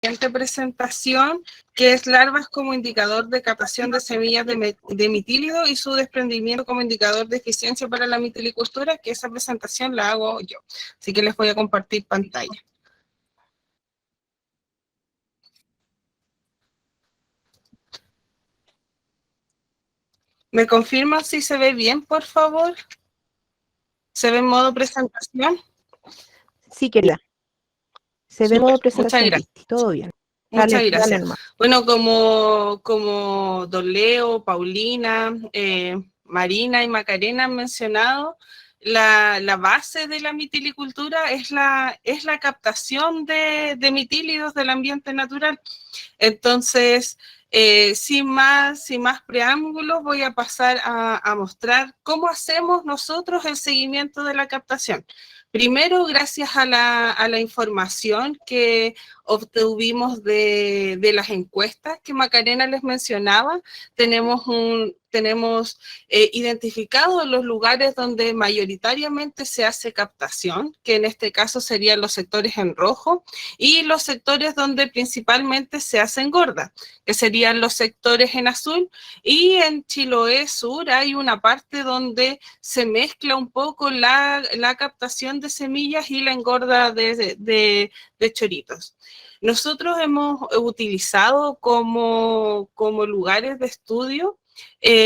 siguiente presentación, que es larvas como indicador de captación de semillas de mitílido y su desprendimiento como indicador de eficiencia para la mitilicultura, que esa presentación la hago yo. Así que les voy a compartir pantalla. ¿Me confirman si se ve bien, por favor? ¿Se ve en modo presentación? Sí, querida. Se ve en modo presentación. Muchas gracias. Todo bien. Muchas gracias. Dale, bueno, como Don Leo, Paulina, Marina y Macarena han mencionado, la base de la mitilicultura es la captación de mitílidos del ambiente natural. Entonces, sin más preámbulos, voy a pasar a mostrar cómo hacemos nosotros el seguimiento de la captación. Primero, gracias a la información que obtuvimos de las encuestas que Macarena les mencionaba, tenemos identificado los lugares donde mayoritariamente se hace captación, que en este caso serían los sectores en rojo, y los sectores donde principalmente se hace engorda, que serían los sectores en azul, y en Chiloé Sur hay una parte donde se mezcla un poco la captación de semillas y la engorda de choritos. Nosotros hemos utilizado como lugares de estudio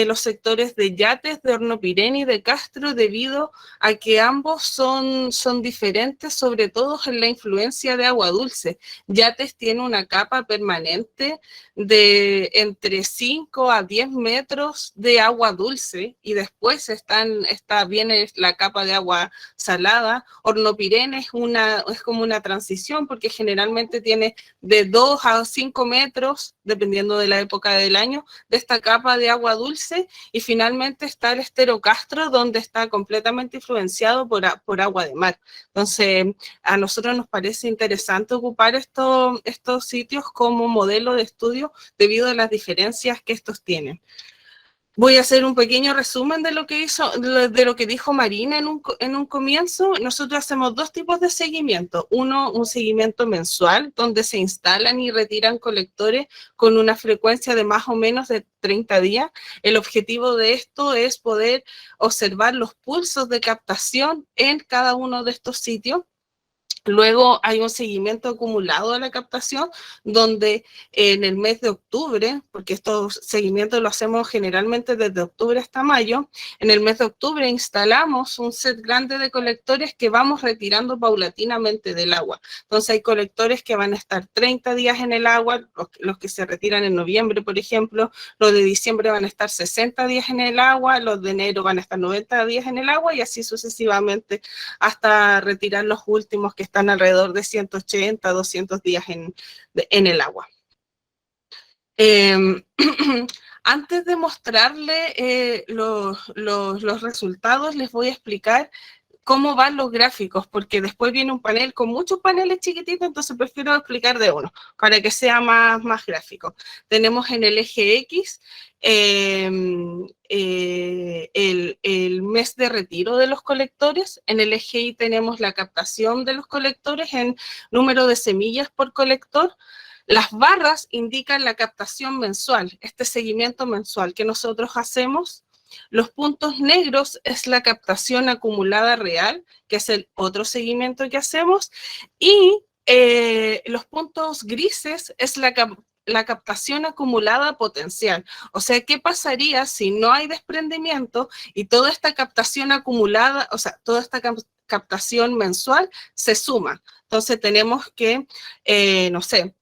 los sectores de Yates, de Hornopirén y de Castro, debido a que ambos son diferentes, sobre todo en la influencia de agua dulce. Yates tiene una capa permanente de entre 5 a 10 metros de agua dulce, y después viene la capa de agua salada. Hornopirén es como una transición, porque generalmente tiene de 2 a 5 metros, dependiendo de la época del año, de esta capa de agua dulce, y finalmente está el estero Castro, donde está completamente influenciado por agua de mar. Entonces, a nosotros nos parece interesante ocupar estos sitios como modelo de estudio debido a las diferencias que estos tienen. Voy a hacer un pequeño resumen de lo que dijo Marina en un comienzo. Nosotros hacemos dos tipos de seguimiento. Uno, un seguimiento mensual, donde se instalan y retiran colectores con una frecuencia de más o menos de 30 días. El objetivo de esto es poder observar los pulsos de captación en cada uno de estos sitios. Luego hay un seguimiento acumulado a la captación, donde en el mes de octubre, porque estos seguimientos los hacemos generalmente desde octubre hasta mayo, en el mes de octubre instalamos un set grande de colectores que vamos retirando paulatinamente del agua. Entonces hay colectores que van a estar 30 días en el agua, los que se retiran en noviembre, por ejemplo, los de diciembre van a estar 60 días en el agua, los de enero van a estar 90 días en el agua, y así sucesivamente hasta retirar los últimos, que están alrededor de 180, 200 días en el agua. Antes de mostrarle los resultados, les voy a explicar cómo van los gráficos, porque después viene un panel con muchos paneles chiquititos, entonces prefiero explicar de uno, para que sea más gráfico. Tenemos en el eje X el mes de retiro de los colectores, en el eje Y tenemos la captación de los colectores en número de semillas por colector. Las barras indican la captación mensual, este seguimiento mensual que nosotros hacemos. Los puntos negros es la captación acumulada real, que es el otro seguimiento que hacemos, y los puntos grises es la captación acumulada potencial. O sea, ¿qué pasaría si no hay desprendimiento y toda esta captación acumulada, o sea, toda esta captación mensual se suma? Entonces tenemos que, no sé,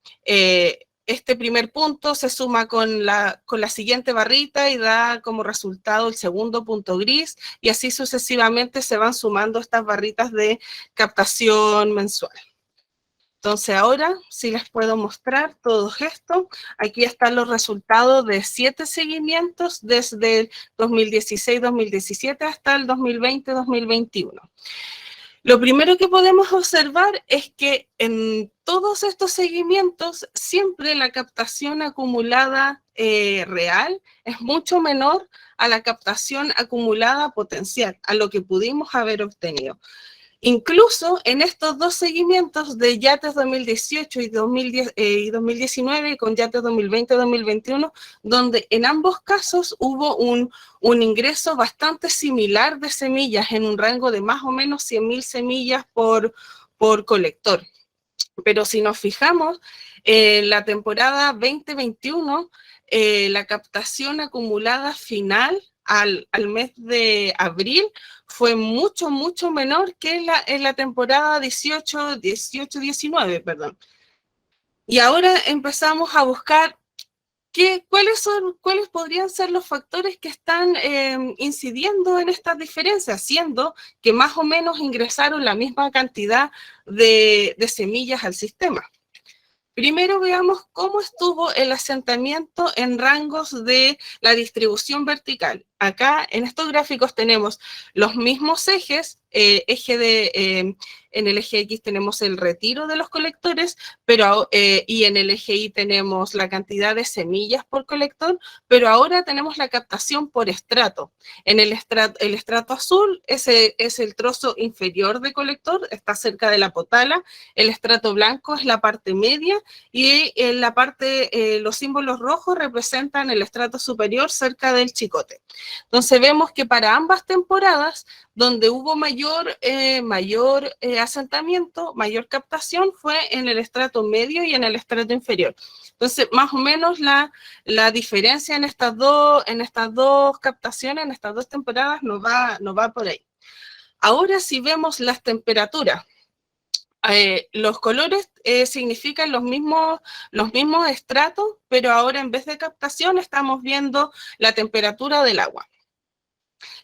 este primer punto se suma con la siguiente barrita y da como resultado el segundo punto gris, y así sucesivamente se van sumando estas barritas de captación mensual. Entonces ahora sí les puedo mostrar todo esto. Aquí están los resultados de 7 seguimientos desde el 2016-2017 hasta el 2020-2021. Lo primero que podemos observar es que en todos estos seguimientos siempre la captación acumulada real es mucho menor a la captación acumulada potencial, a lo que pudimos haber obtenido. Incluso en estos dos seguimientos de Yates 2018 y 2019, con Yates 2020-2021, donde en ambos casos hubo un ingreso bastante similar de semillas en un rango de más o menos 100.000 semillas por colector. Pero si nos fijamos, en la temporada 2021, la captación acumulada final al mes de abril fue mucho, mucho menor que en la temporada 18-19, perdón. Y ahora empezamos a buscar cuáles podrían ser los factores que están incidiendo en estas diferencias, siendo que más o menos ingresaron la misma cantidad de semillas al sistema. Primero veamos cómo estuvo el asentamiento en rangos de la distribución vertical. Acá en estos gráficos tenemos los mismos ejes, en el eje X tenemos el retiro de los colectores, y en el eje Y tenemos la cantidad de semillas por colector, pero ahora tenemos la captación por estrato. En el estrato azul es el trozo inferior de colector, está cerca de la potala. El estrato blanco es la parte media, y en la parte, los símbolos rojos representan el estrato superior cerca del chicote. Entonces vemos que para ambas temporadas, donde hubo mayor asentamiento, mayor captación, fue en el estrato medio y en el estrato inferior. Entonces, más o menos la diferencia en estas dos captaciones, en estas dos temporadas, no va por ahí. Ahora, si vemos las temperaturas, los colores significan los mismos estratos, pero ahora en vez de captación estamos viendo la temperatura del agua.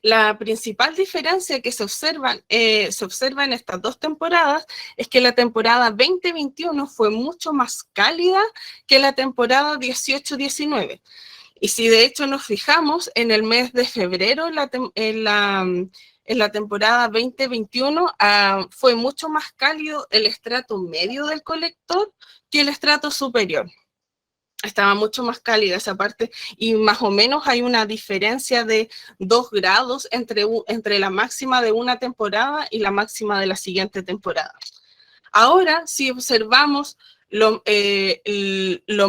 La principal diferencia que se observa en estas dos temporadas es que la temporada 2021 fue mucho más cálida que la temporada 18-19. Y si de hecho nos fijamos, en el mes de febrero, en la temporada 2021, fue mucho más cálido el estrato medio del colector que el estrato superior. Estaba mucho más cálida esa parte, y más o menos hay una diferencia de 2 grados entre la máxima de una temporada y la máxima de la siguiente temporada. Ahora, si observamos lo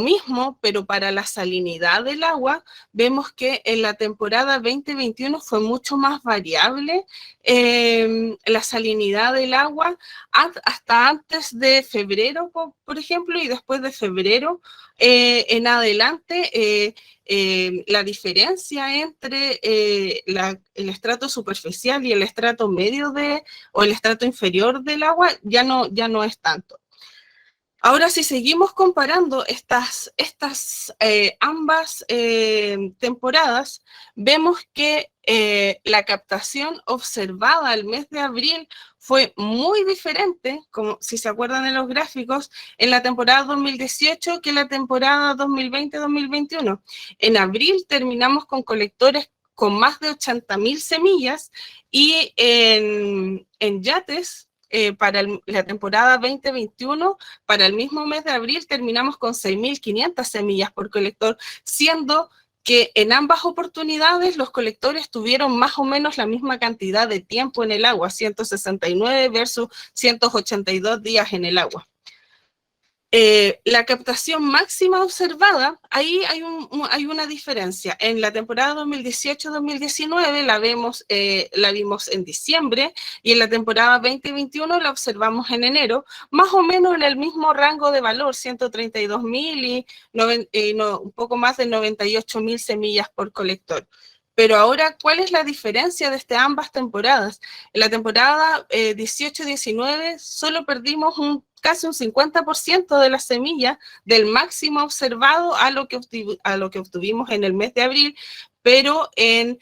mismo, pero para la salinidad del agua, vemos que en la temporada 2021 fue mucho más variable la salinidad del agua hasta antes de febrero, por ejemplo, y después de febrero en adelante. La diferencia entre el estrato superficial y el estrato medio o el estrato inferior del agua ya no es tanto. Ahora, si seguimos comparando estas ambas temporadas, vemos que la captación observada al mes de abril fue muy diferente, como si se acuerdan de los gráficos, en la temporada 2018 que en la temporada 2020-2021. En abril terminamos con colectores con más de 80.000 semillas, y en Yates, para la temporada 2021, para el mismo mes de abril, terminamos con 6.500 semillas por colector, siendo que en ambas oportunidades los colectores tuvieron más o menos la misma cantidad de tiempo en el agua, 169 versus 182 días en el agua. La captación máxima observada, ahí hay una diferencia. En la temporada 2018-2019 la vimos en diciembre, y en la temporada 2021 la observamos en enero, más o menos en el mismo rango de valor, 132.000 y un poco más de 98.000 semillas por colector. Pero ahora, ¿cuál es la diferencia de ambas temporadas? En la temporada 18-19 solo perdimos casi un 50% de las semillas del máximo observado a lo que obtuvimos en el mes de abril, pero en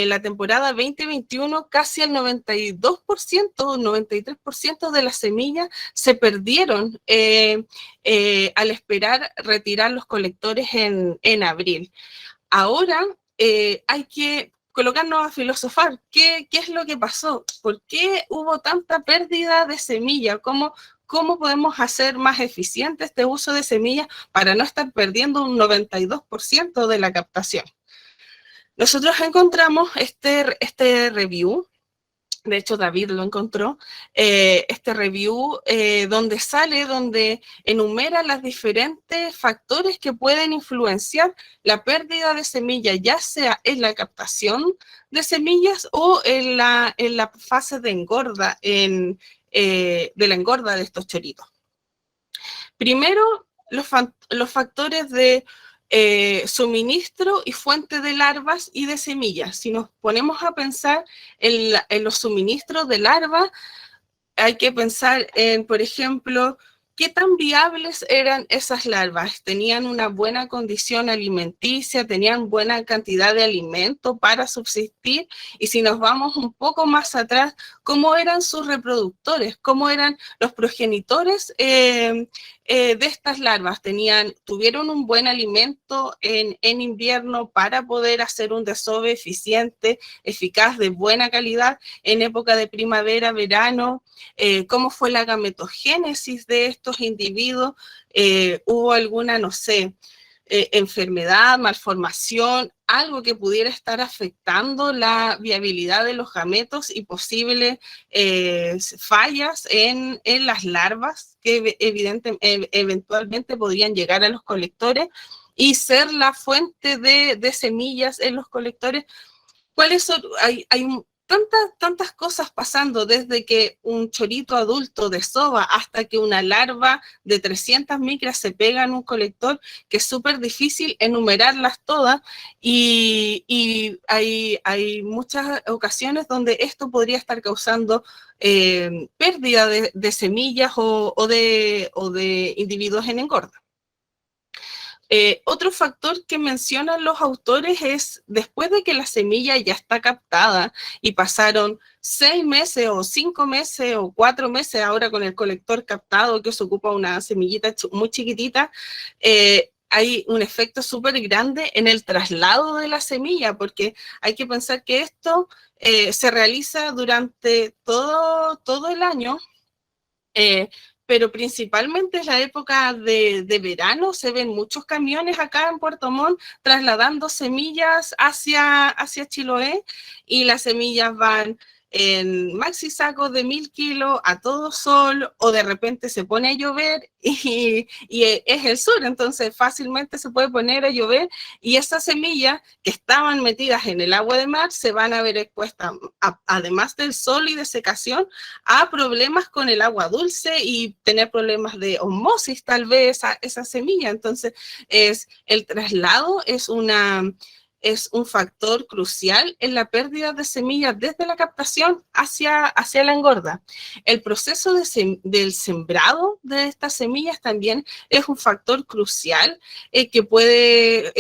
la temporada 2021 casi el 92%, 93% de las semillas se perdieron al esperar retirar los colectores en abril. Ahora hay que colocarnos a filosofar. ¿Qué es lo que pasó? ¿Por qué hubo tanta pérdida de semilla? ¿Cómo podemos hacer más eficiente este uso de semillas para no estar perdiendo un 92% de la captación? Nosotros encontramos este review de hecho David lo encontró, este review donde enumera los diferentes factores que pueden influenciar la pérdida de semillas, ya sea en la captación de semillas o en la fase de engorda, de la engorda de estos choritos. Primero, los factores de suministro y fuente de larvas y de semillas. Si nos ponemos a pensar en los suministros de larvas, hay que pensar en, por ejemplo, qué tan viables eran esas larvas. ¿Tenían una buena condición alimenticia? ¿Tenían buena cantidad de alimento para subsistir? Y si nos vamos un poco más atrás, ¿cómo eran sus reproductores? ¿Cómo eran los progenitores de estas larvas? ¿Tuvieron un buen alimento en invierno para poder hacer un desove eficiente, eficaz, de buena calidad en época de primavera, verano? ¿Cómo fue la gametogénesis de estos individuos? ¿Hubo alguna, no sé, enfermedad, malformación, algo que pudiera estar afectando la viabilidad de los gametos y posibles fallas en las larvas que eventualmente podrían llegar a los colectores y ser la fuente de semillas en los colectores? ¿Cuáles son? Hay tantas cosas pasando desde que un chorito adulto desova hasta que una larva de 300 micras se pega en un colector, que es súper difícil enumerarlas todas, y hay muchas ocasiones donde esto podría estar causando pérdida de semillas o de individuos en engorda. Otro factor que mencionan los autores es, después de que la semilla ya está captada y pasaron 6 meses o 5 meses o 4 meses ahora con el colector captado, que se ocupa una semillita muy chiquitita, hay un efecto súper grande en el traslado de la semilla, porque hay que pensar que esto se realiza durante todo el año, pero principalmente en la época de verano se ven muchos camiones acá en Puerto Montt trasladando semillas hacia Chiloé, y las semillas van en maxi sacos de 1000 kilos a todo sol, o de repente se pone a llover y es el sur, entonces fácilmente se puede poner a llover y esas semillas que estaban metidas en el agua de mar se van a ver expuestas, además del sol y de secación, a problemas con el agua dulce y tener problemas de osmosis tal vez esa semilla. Entonces el traslado es un factor crucial en la pérdida de semillas desde la captación hacia la engorda. El proceso del sembrado de estas semillas también es un factor crucial que puede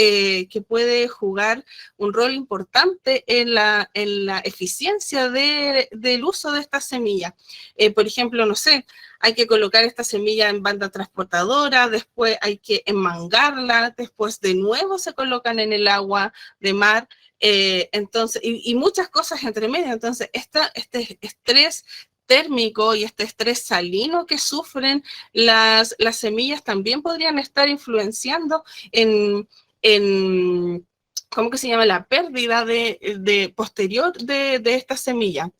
jugar un rol importante en la eficiencia del uso de estas semillas. Por ejemplo, no sé, hay que colocar esta semilla en banda transportadora, después hay que enmangarla, después de nuevo se colocan en el agua de mar, entonces, y muchas cosas entre medio. Entonces, este estrés térmico y este estrés salino que sufren las semillas también podrían estar influenciando en ¿cómo que se llama? La pérdida posterior de esta semilla.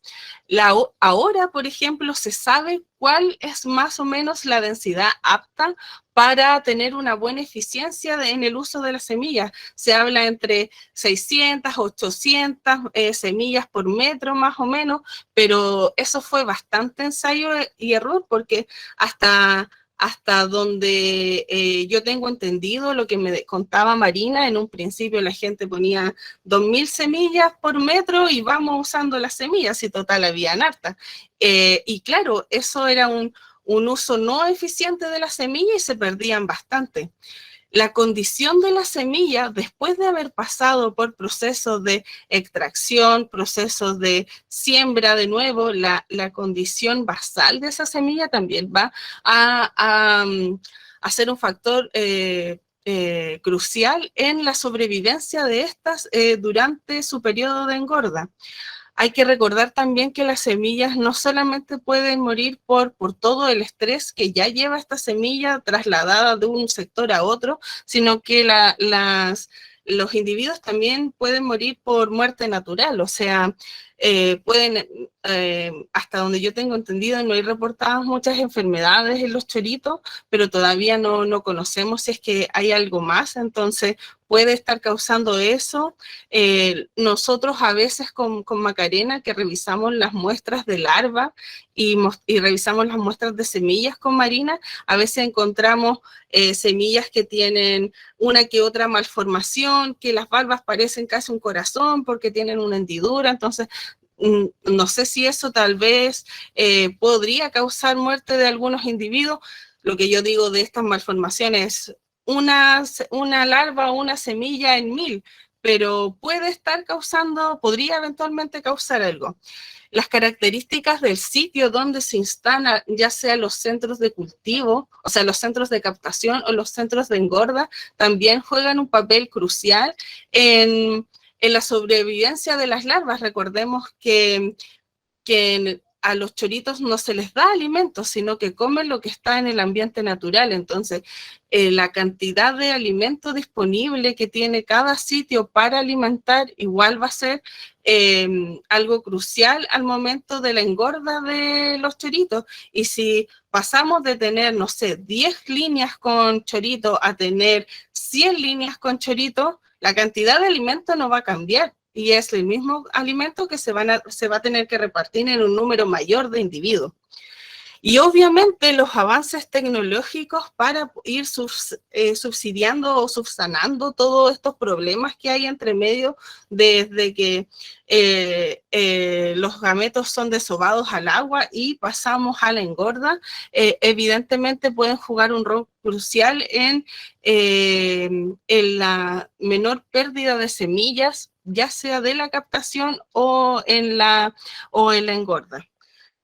Ahora, por ejemplo, se sabe cuál es más o menos la densidad apta para tener una buena eficiencia en el uso de las semillas. Se habla entre 600, 800 semillas por metro más o menos, pero eso fue bastante ensayo y error, porque hasta donde yo tengo entendido, lo que me contaba Marina, en un principio la gente ponía 2000 semillas por metro y vamos usando las semillas, y total habían hartas. Y claro, eso era un uso no eficiente de la semilla y se perdían bastante. La condición de la semilla, después de haber pasado por procesos de extracción, procesos de siembra de nuevo, la condición basal de esa semilla también va a ser un factor crucial en la sobrevivencia de estas durante su periodo de engorda. Hay que recordar también que las semillas no solamente pueden morir por todo el estrés que ya lleva esta semilla trasladada de un sector a otro, sino que los individuos también pueden morir por muerte natural. O sea, hasta donde yo tengo entendido, no hay reportadas muchas enfermedades en los choritos, pero todavía no conocemos si es que hay algo más, entonces puede estar causando eso. Nosotros a veces con Macarena, que revisamos las muestras de larva y revisamos las muestras de semillas con Marina, a veces encontramos semillas que tienen una que otra malformación, que las valvas parecen casi un corazón porque tienen una hendidura, entonces no sé si eso tal vez podría causar muerte de algunos individuos. Lo que yo digo de estas malformaciones, una larva o una semilla en 1000, pero puede estar causando, podría eventualmente causar algo. Las características del sitio donde se instalan, ya sea los centros de cultivo, o sea, los centros de captación o los centros de engorda, también juegan un papel crucial en la sobrevivencia de las larvas. Recordemos que a los choritos no se les da alimentos, sino que comen lo que está en el ambiente natural. Entonces, la cantidad de alimento disponible que tiene cada sitio para alimentar igual va a ser algo crucial al momento de la engorda de los choritos. Y si pasamos de tener, no sé, 10 líneas con chorito a tener 100 líneas con chorito, la cantidad de alimento no va a cambiar. Y es el mismo alimento que se va a tener que repartir en un número mayor de individuos. Y obviamente los avances tecnológicos para ir subsidiando o subsanando todos estos problemas que hay entre medio, desde que los gametos son desovados al agua y pasamos a la engorda, evidentemente pueden jugar un rol crucial en la menor pérdida de semillas, ya sea de la captación o en la engorda.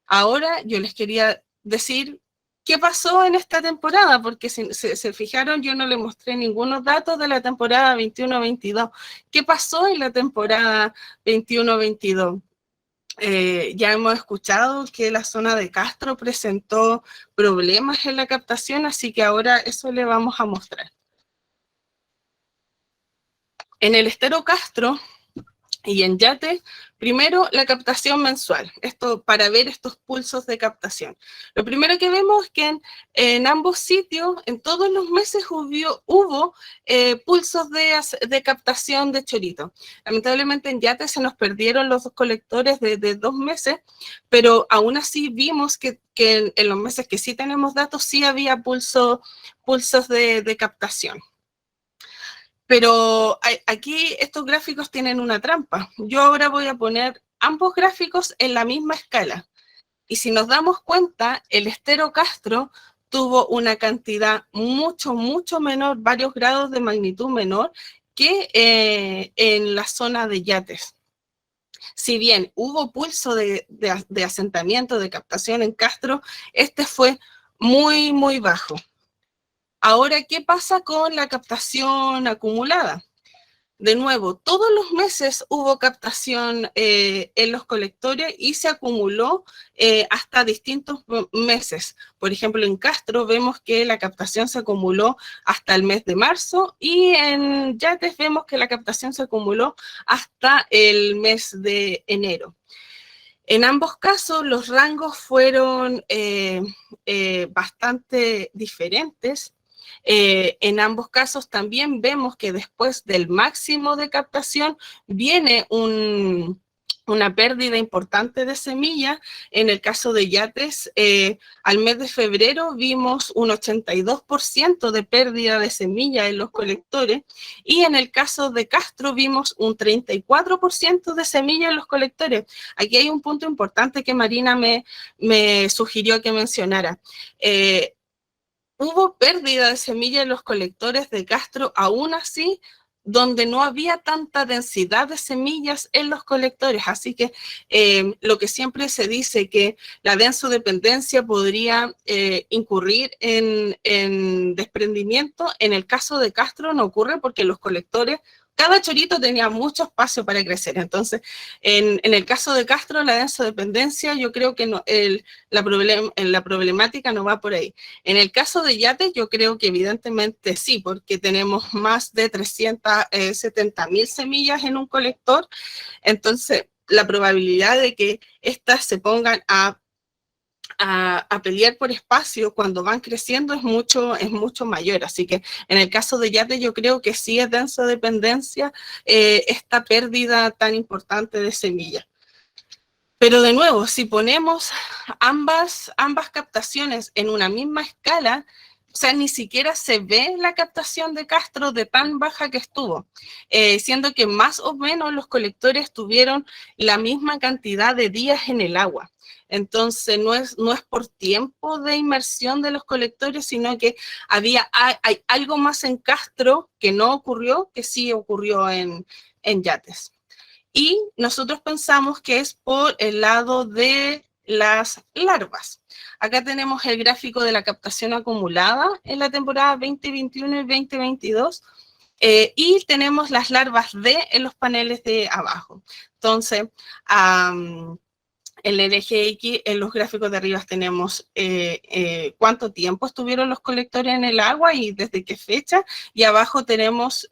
Ahora yo les quería decir qué pasó en esta temporada, porque si se fijaron, yo no les mostré ningunos datos de la temporada 21-22. ¿Qué pasó en la temporada 21-22? Ya hemos escuchado que la zona de Castro presentó problemas en la captación, así que ahora eso le vamos a mostrar. En el estero Castro y en Yate, primero la captación mensual, esto para ver estos pulsos de captación. Lo primero que vemos es que en ambos sitios, en todos los meses hubo pulsos de captación de chorito. Lamentablemente en Yate se nos perdieron los dos colectores de 2 meses, pero aún así vimos que en los meses que sí tenemos datos, sí había pulsos de captación. Pero aquí estos gráficos tienen una trampa. Yo ahora voy a poner ambos gráficos en la misma escala. Y si nos damos cuenta, el estero Castro tuvo una cantidad mucho menor, varios grados de magnitud menor, que en la zona de Yates. Si bien hubo pulso de asentamiento, de captación en Castro, este fue muy bajo. Ahora, ¿qué pasa con la captación acumulada? De nuevo, todos los meses hubo captación en los colectores y se acumuló hasta distintos meses. Por ejemplo, en Castro vemos que la captación se acumuló hasta el mes de marzo y en Yates vemos que la captación se acumuló hasta el mes de enero. En ambos casos los rangos fueron bastante diferentes. En ambos casos también vemos que después del máximo de captación viene una pérdida importante de semilla. En el caso de Yates, al mes de febrero vimos un 82% de pérdida de semilla en los colectores y en el caso de Castro vimos un 34% de semilla en los colectores. Aquí hay un punto importante que Marina me sugirió que mencionara. Hubo pérdida de semilla en los colectores de Castro, aún así, donde no había tanta densidad de semillas en los colectores. Así que lo que siempre se dice que la densodependencia podría incurrir en desprendimiento, en el caso de Castro no ocurre porque los colectores, cada chorito tenía mucho espacio para crecer. Entonces, en el caso de Castro, la densodependencia, yo creo que no, la problemática no va por ahí. En el caso de Yates, yo creo que evidentemente sí, porque tenemos más de 370.000 semillas en un colector. Entonces, la probabilidad de que éstas se pongan a pelear por espacio cuando van creciendo es mucho mayor. Así que en el caso de Yate yo creo que sí es densodependencia esta pérdida tan importante de semillas. Pero de nuevo, si ponemos ambas captaciones en una misma escala, o sea, ni siquiera se ve la captación de Castro de tan baja que estuvo, siendo que más o menos los colectores tuvieron la misma cantidad de días en el agua. Entonces, no es por tiempo de inmersión de los colectores, sino que hay algo más en Castro que no ocurrió, que sí ocurrió en Yates. Y nosotros pensamos que es por el lado de las larvas. Acá tenemos el gráfico de la captación acumulada en la temporada 2021 y 2022. Y tenemos las larvas D en los paneles de abajo. Entonces, en el eje X, en los gráficos de arriba tenemos cuánto tiempo estuvieron los colectores en el agua y desde qué fecha, y abajo tenemos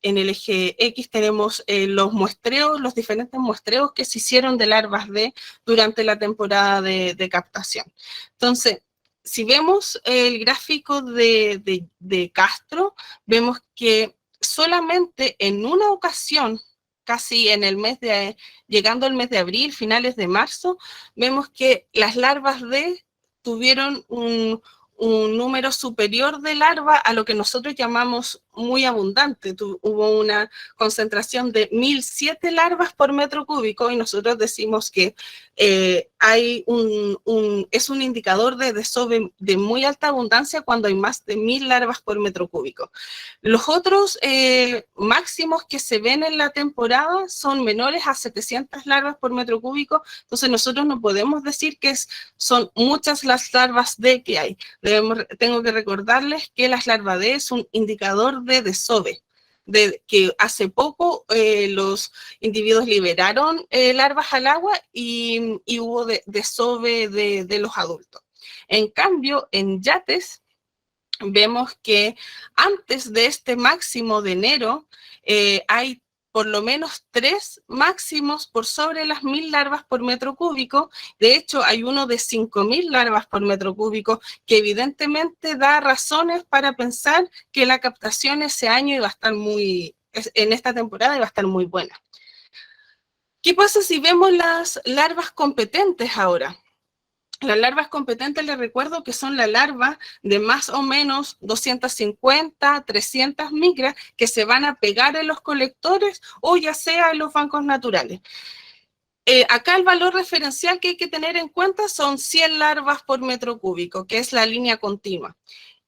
en el eje X tenemos los muestreos, los diferentes muestreos que se hicieron de larvas D durante la temporada de captación. Entonces, si vemos el gráfico de Castro, vemos que solamente en una ocasión, casi en el mes llegando al mes de abril, finales de marzo, vemos que las larvas D tuvieron un número superior de larvas a lo que nosotros llamamos muy abundante. Hubo una concentración de 1007 larvas por metro cúbico y nosotros decimos que es un indicador de desove de muy alta abundancia cuando hay más de 1000 larvas por metro cúbico. Los otros máximos que se ven en la temporada son menores a 700 larvas por metro cúbico, entonces nosotros no podemos decir que son muchas las larvas D que hay. Tengo que recordarles que las larvas D es un indicador de desove, de que hace poco los individuos liberaron larvas al agua y hubo desove de los adultos. En cambio, en Yates vemos que antes de este máximo de enero hay por lo menos 3 máximos por sobre las 1000 larvas por metro cúbico. De hecho, hay uno de 5000 larvas por metro cúbico que evidentemente da razones para pensar que la captación ese año iba a estar en esta temporada iba a estar muy buena. ¿Qué pasa si vemos las larvas competentes ahora? Las larvas competentes, les recuerdo que son la larva de más o menos 250, 300 micras que se van a pegar en los colectores o ya sea en los bancos naturales. Acá el valor referencial que hay que tener en cuenta son 100 larvas por metro cúbico, que es la línea continua.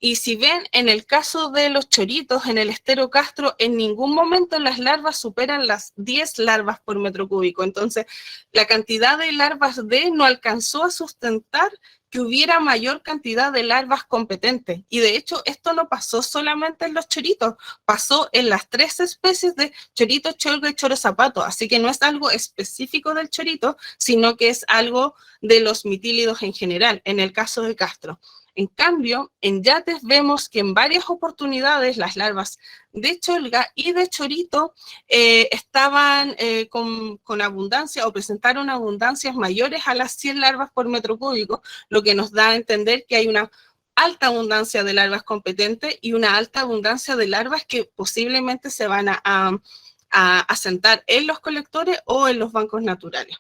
Y si ven, en el caso de los choritos, en el estero Castro, en ningún momento las larvas superan las 10 larvas por metro cúbico. Entonces, la cantidad de larvas D no alcanzó a sustentar que hubiera mayor cantidad de larvas competentes. Y de hecho, esto no pasó solamente en los choritos, pasó en las 3 especies de chorito, cholga y choro zapato. Así que no es algo específico del chorito, sino que es algo de los mitílidos en general, en el caso de Castro. En cambio, en Yates vemos que en varias oportunidades las larvas de cholga y de chorito estaban con abundancia o presentaron abundancias mayores a las 100 larvas por metro cúbico, lo que nos da a entender que hay una alta abundancia de larvas competentes y una alta abundancia de larvas que posiblemente se van a asentar en los colectores o en los bancos naturales.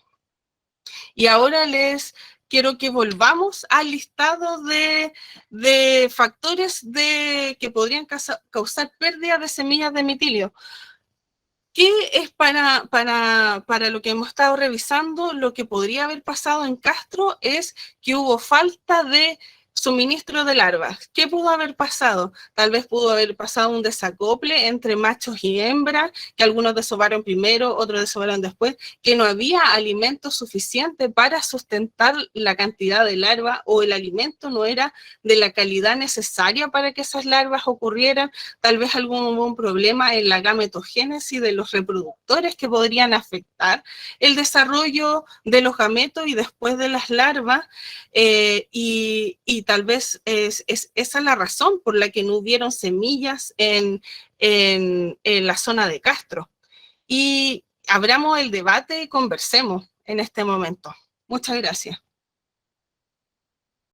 Y ahora quiero que volvamos al listado de factores que podrían causar pérdida de semillas de mitilio. ¿Qué es para lo que hemos estado revisando? Lo que podría haber pasado en Castro es que hubo falta de suministro de larvas. ¿Qué pudo haber pasado? Tal vez pudo haber pasado un desacople entre machos y hembras, que algunos desovaron primero, otros desovaron después, que no había alimento suficiente para sustentar la cantidad de larvas o el alimento no era de la calidad necesaria para que esas larvas ocurrieran. Tal vez hubo un problema en la gametogénesis de los reproductores que podrían afectar el desarrollo de los gametos y después de las larvas, y tal vez esa es la razón por la que no hubieron semillas en la zona de Castro. Y abramos el debate y conversemos en este momento. Muchas gracias.